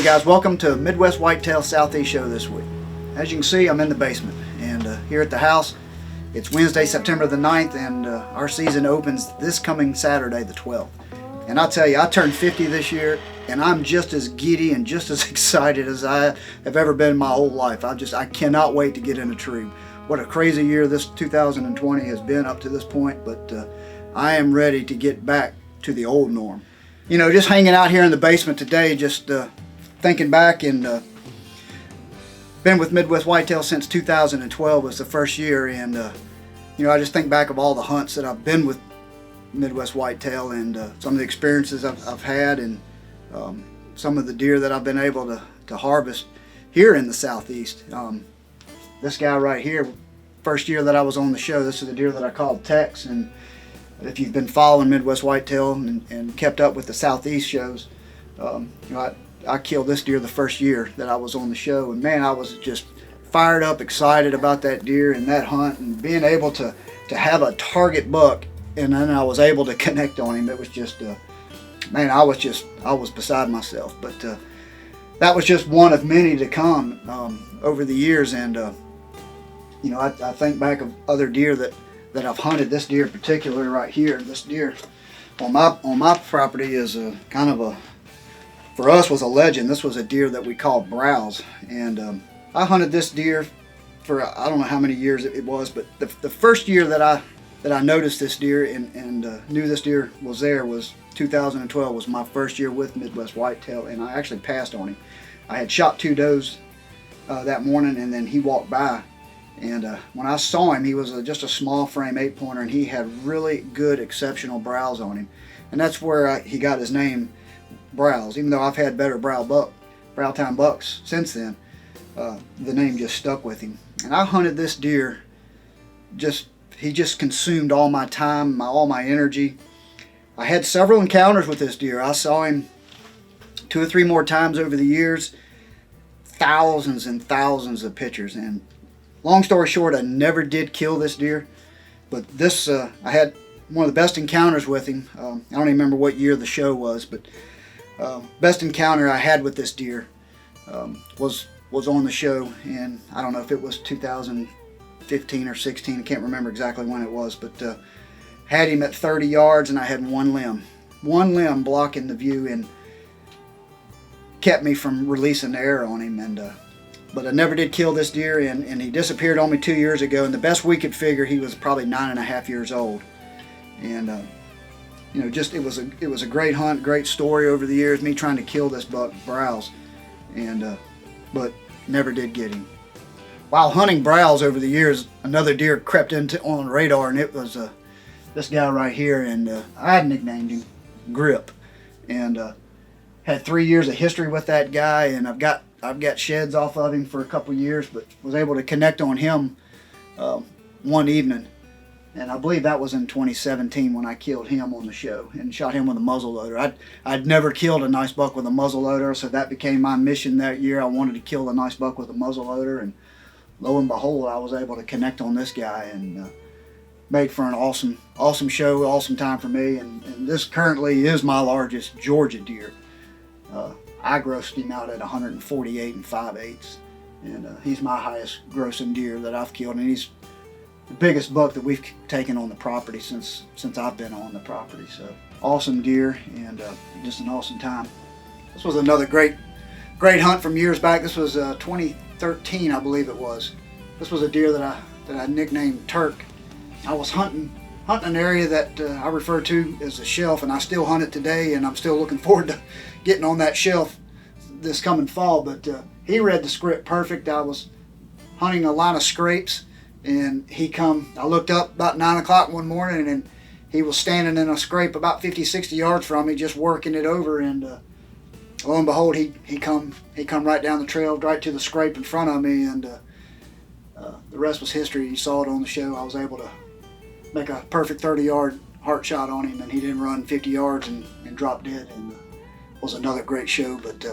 Hey guys, welcome to Midwest Whitetail Southeast Show this week. As you can see, I'm in the basement, and here at the house, it's Wednesday, September the 9th, and our season opens this coming Saturday, the 12th. And I'll tell you, I turned 50 this year, and I'm just as giddy and just as excited as I have ever been in my whole life. I cannot wait to get in a tree. What a crazy year this 2020 has been up to this point, but I am ready to get back to the old norm. You know, just hanging out here in the basement today, just thinking back, and been with Midwest Whitetail since 2012 was the first year, and you know, I just think back of all the hunts that I've been with Midwest Whitetail, and some of the experiences I've had, and some of the deer that I've been able to harvest here in the Southeast. This guy right here, first year that I was on the show, this is a deer that I called Tex, and if you've been following Midwest Whitetail and kept up with the Southeast shows, you know, I killed this deer the first year that I was on the show, and man, I was just fired up, excited about that deer and that hunt, and being able to have a target buck, and then I was able to connect on him. It was just, man, I was beside myself. But that was just one of many to come over the years, and you know, I think back of other deer that I've hunted. This deer in particular right here, this deer on my property is a kind of a, for us, was a legend. This was a deer that we called Browse, and I hunted this deer for I don't know how many years it was, but the first year that I noticed this deer and knew this deer was there was 2012. Was my first year with Midwest Whitetail, and I actually passed on him. I had shot 2 does that morning, and then he walked by, and when I saw him, he was just a small frame 8-pointer, and he had really good, exceptional brows on him, and that's where he got his name, Browse. Even though I've had better brow time bucks since then, the name just stuck with him. And I hunted this deer, he just consumed all my time, all my energy. I had several encounters with this deer. I saw him 2 or 3 more times over the years, thousands and thousands of pictures. And long story short, I never did kill this deer, but this I had one of the best encounters with him. I don't even remember what year the show was, but best encounter I had with this deer was on the show, and I don't know if it was 2015 or 16. I can't remember exactly when it was, but had him at 30 yards, and I had one limb blocking the view, and kept me from releasing the arrow on him. And but I never did kill this deer, and he disappeared on me 2 years ago, and the best we could figure, he was probably 9.5 years old. And you know, just it was a great hunt, great story over the years, me trying to kill this buck, Browse, and but never did get him. While hunting Browse over the years, another deer crept on the radar, and it was this guy right here, and I had nicknamed him Grip, and had 3 years of history with that guy, and I've got sheds off of him for a couple years, but was able to connect on him one evening. And I believe that was in 2017 when I killed him on the show and shot him with a muzzleloader. I'd never killed a nice buck with a muzzleloader, so that became my mission that year. I wanted to kill a nice buck with a muzzleloader, and lo and behold, I was able to connect on this guy, and made for an awesome show, awesome time for me. And this currently is my largest Georgia deer. I grossed him out at 148 5/8, and he's my highest grossing deer that I've killed, and he's the biggest buck that we've taken on the property since I've been on the property. So awesome deer, and just an awesome time. This was another great hunt from years back. This was 2013, I believe it was. This was a deer that I nicknamed Turk. I was hunting an area that I refer to as a shelf, and I still hunt it today, and I'm still looking forward to getting on that shelf this coming fall. But he read the script perfect. I was hunting a line of scrapes, and I looked up about 9 o'clock one morning, and he was standing in a scrape about 50-60 yards from me, just working it over, and lo and behold, he come right down the trail, right to the scrape in front of me, and the rest was history. You saw it on the show. I was able to make a perfect 30-yard heart shot on him, and he didn't run 50 yards and drop dead, and was another great show. But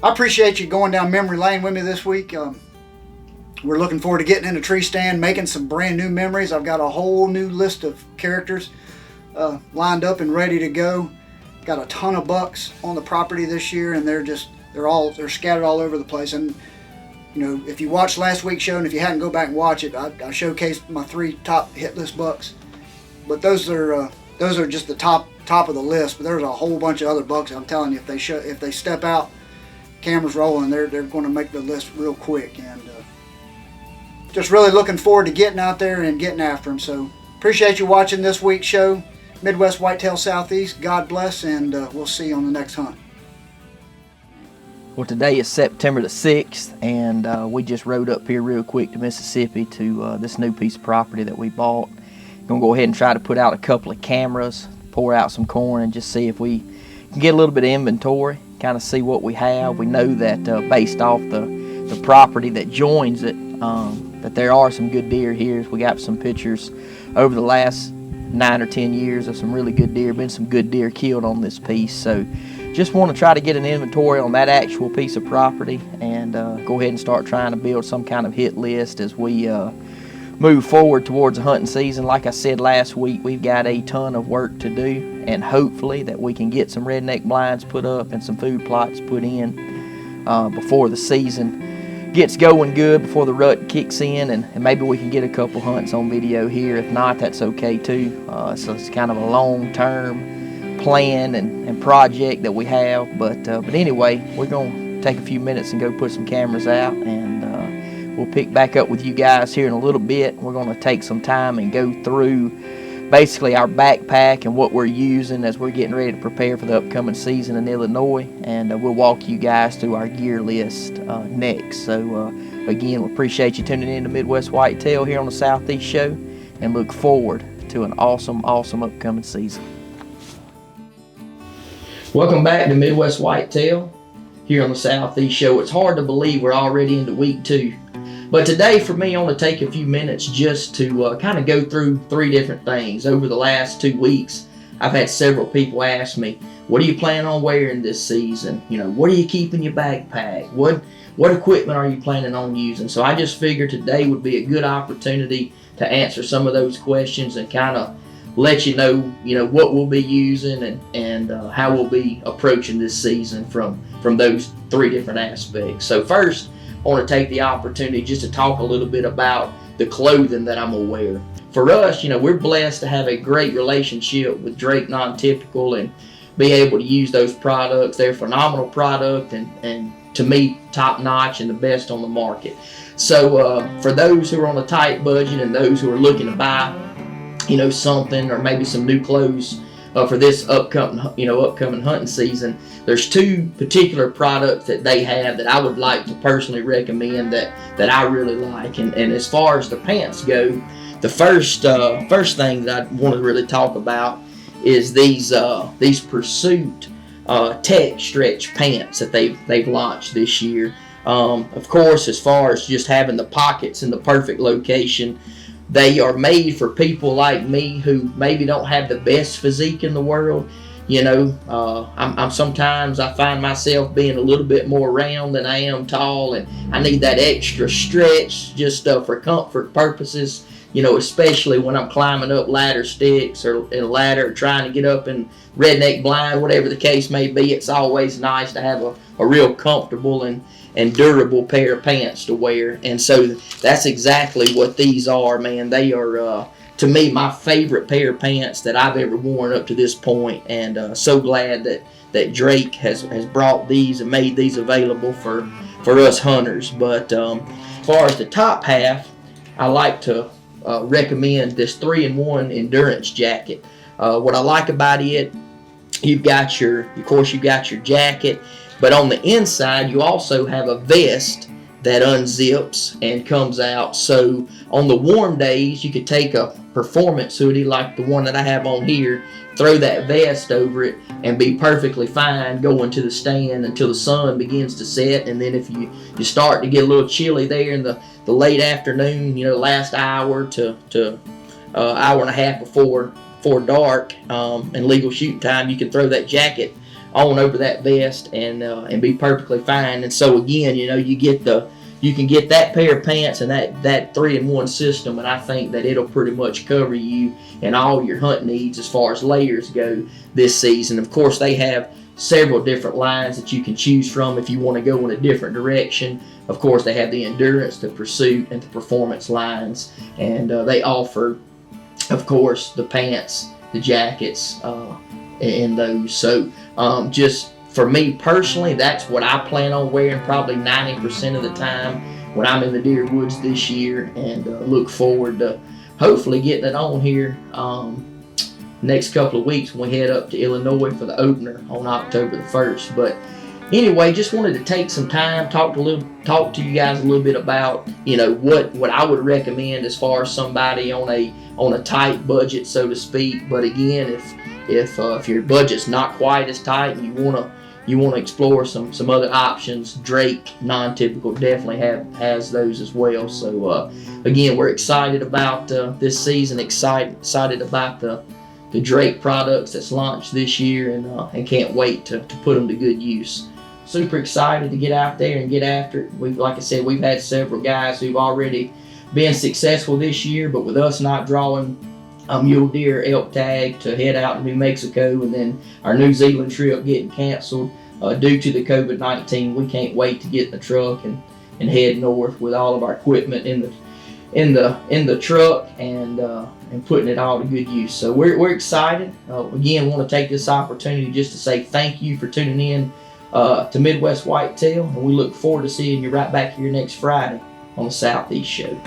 I appreciate you going down memory lane with me this week. We're looking forward to getting in a tree stand, making some brand new memories. I've got a whole new list of characters lined up and ready to go. Got a ton of bucks on the property this year, and they're They're scattered all over the place. And you know, if you watched last week's show, and if you hadn't, go back and watch it. I showcased my 3 top hit list bucks, but those are just the top of the list. But there's a whole bunch of other bucks. I'm telling you, if they step out, cameras rolling, they're going to make the list real quick. And just really looking forward to getting out there and getting after them. So appreciate you watching this week's show, Midwest Whitetail Southeast. God bless, and we'll see you on the next hunt. Well, today is September the 6th, and we just rode up here real quick to Mississippi to this new piece of property that we bought. Gonna go ahead and try to put out a couple of cameras, pour out some corn, and just see if we can get a little bit of inventory, kind of see what we have. We know that based off the property that joins it, that there are some good deer here. We got some pictures over the last 9 or 10 years of some really good deer. Been some good deer killed on this piece, so just want to try to get an inventory on that actual piece of property and go ahead and start trying to build some kind of hit list as we move forward towards the hunting season. Like I said last week, we've got a ton of work to do, and hopefully that we can get some redneck blinds put up and some food plots put in before the season gets going good, before the rut kicks in, and maybe we can get a couple hunts on video here. If not, that's okay too. So it's kind of a long-term plan and project that we have, but anyway, we're gonna take a few minutes and go put some cameras out, and we'll pick back up with you guys here in a little bit. We're gonna take some time and go through basically our backpack and what we're using as we're getting ready to prepare for the upcoming season in Illinois, and we'll walk you guys through our gear list next. So again, we appreciate you tuning in to Midwest Whitetail here on the Southeast Show, and look forward to an awesome upcoming season. Welcome back to Midwest Whitetail here on the Southeast Show. It's hard to believe we're already into week 2. But today for me, I want to take a few minutes just to kind of go through 3 different things. Over the last 2 weeks, I've had several people ask me, what do you plan on wearing this season? You know, what do you keep in your backpack? What equipment are you planning on using? So I just figured today would be a good opportunity to answer some of those questions and kind of let you know what we'll be using and how we'll be approaching this season from those 3 different aspects. So first, I want to take the opportunity just to talk a little bit about the clothing that I'm going to wear. For us, we're blessed to have a great relationship with Drake Non-Typical and be able to use those products. They're a phenomenal product and to me, top notch and the best on the market. So for those who are on a tight budget and those who are looking to buy, something or maybe some new clothes for this upcoming hunting season, there's 2 particular products that they have that I would like to personally recommend that I really like. And as far as the pants go, the first thing that I want to really talk about is these Pursuit Tech Stretch pants that they've launched this year. Of course, as far as just having the pockets in the perfect location, they are made for people like me who maybe don't have the best physique in the world. I'm sometimes I find myself being a little bit more round than I am tall, and I need that extra stretch just for comfort purposes. Especially when I'm climbing up ladder sticks or in a ladder, trying to get up in redneck blind, whatever the case may be. It's always nice to have a real comfortable and durable pair of pants to wear. And so that's exactly what these are, man. They are, to me, my favorite pair of pants that I've ever worn up to this point. And so glad that Drake has brought these and made these available for us hunters. But as far as the top half, I like to recommend this 3-in-1 endurance jacket. What I like about it, you've got your jacket, but on the inside you also have a vest that unzips and comes out. So on the warm days, you could take a performance hoodie like the one that I have on here, throw that vest over it, and be perfectly fine going to the stand until the sun begins to set. And then if you start to get a little chilly there in the late afternoon, last hour to hour and a half before dark and legal shooting time, you can throw that jacket on over that vest and be perfectly fine. And so again, you can get that pair of pants and that 3-in-1 system, and I think that it'll pretty much cover you and all your hunt needs as far as layers go this season. Of course, they have several different lines that you can choose from if you want to go in a different direction. Of course, they have the endurance, the pursuit, and the performance lines, and they offer, of course, the pants, the jackets, and those. So just for me personally, that's what I plan on wearing probably 90% of the time when I'm in the deer woods this year, and look forward to hopefully getting it on here next couple of weeks when we head up to Illinois for the opener on October the 1st. But anyway, just wanted to take some time, talk to you guys a little bit about, you know, what I would recommend as far as somebody on a tight budget, so to speak. But again, if your budget's not quite as tight and you want to explore some other options, Drake non-typical definitely has those as well. So again, we're excited about this season, excited about the Drake products that's launched this year, and can't wait to put them to good use. Super excited to get out there and get after it. Like I said, we've had several guys who've already been successful this year, but with us not drawing a mule deer elk tag to head out to New Mexico, and then our New Zealand trip getting canceled due to the COVID-19, we can't wait to get in the truck and head north with all of our equipment in the truck and putting it all to good use. So we're excited. Again, want to take this opportunity just to say thank you for tuning in to Midwest Whitetail, and we look forward to seeing you right back here next Friday on the Southeast Show.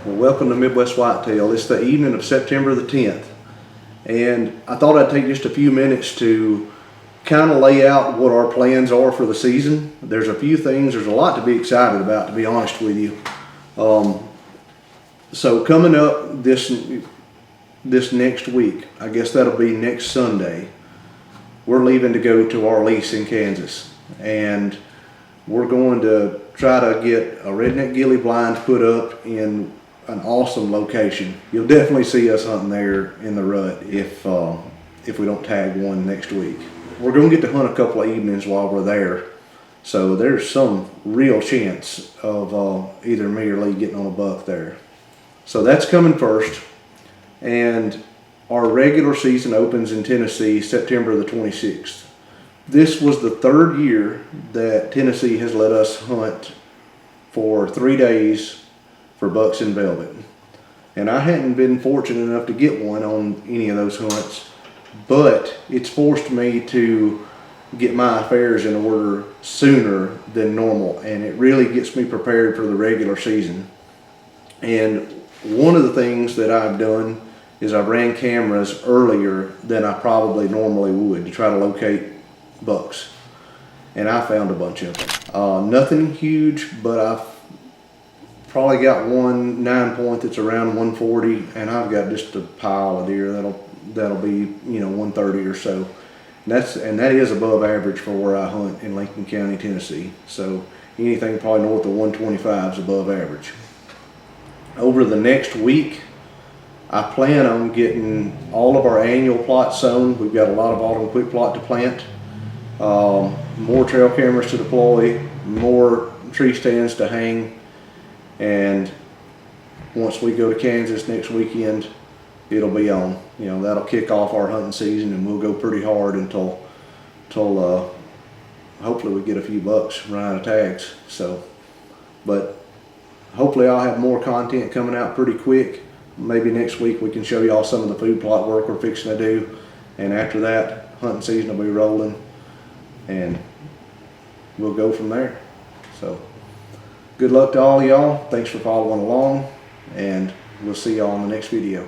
Well, welcome to Midwest Whitetail. It's the evening of September the 10th, and I thought I'd take just a few minutes to kind of lay out what our plans are for the season. There's a few things, there's a lot to be excited about, to be honest with you. So coming up this next week, I guess that'll be next Sunday, we're leaving to go to our lease in Kansas, and we're going to try to get a redneck ghillie blind put up in an awesome location. You'll definitely see us hunting there in the rut if we don't tag one next week. We're going to get to hunt a couple of evenings while we're there, so there's some real chance of either me or Lee getting on a buck there. So that's coming first, and our regular season opens in Tennessee September the 26th. This was the third year that Tennessee has let us hunt for 3 days for bucks in velvet, and I hadn't been fortunate enough to get one on any of those hunts, but it's forced me to get my affairs in order sooner than normal, and it really gets me prepared for the regular season. And one of the things that I've done is I've ran cameras earlier than I probably normally would to try to locate bucks, and I found a bunch of them. Nothing huge, but I've probably got one 9-point that's around 140, and I've got just a pile of deer that'll be, you know, 130 or so. And that is above average for where I hunt in Lincoln County, Tennessee. So anything probably north of 125 is above average. Over the next week, I plan on getting all of our annual plots sown. We've got a lot of autumn quick plot to plant, more trail cameras to deploy, more tree stands to hang, and once we go to Kansas next weekend, it'll be on. You know, that'll kick off our hunting season, and we'll go pretty hard until hopefully we get a few bucks, run out of tags. So, but hopefully I'll have more content coming out pretty quick. Maybe next week we can show y'all some of the food plot work we're fixing to do, and after that, hunting season will be rolling, and we'll go from there. So good luck to all y'all. Thanks for following along, and we'll see y'all in the next video.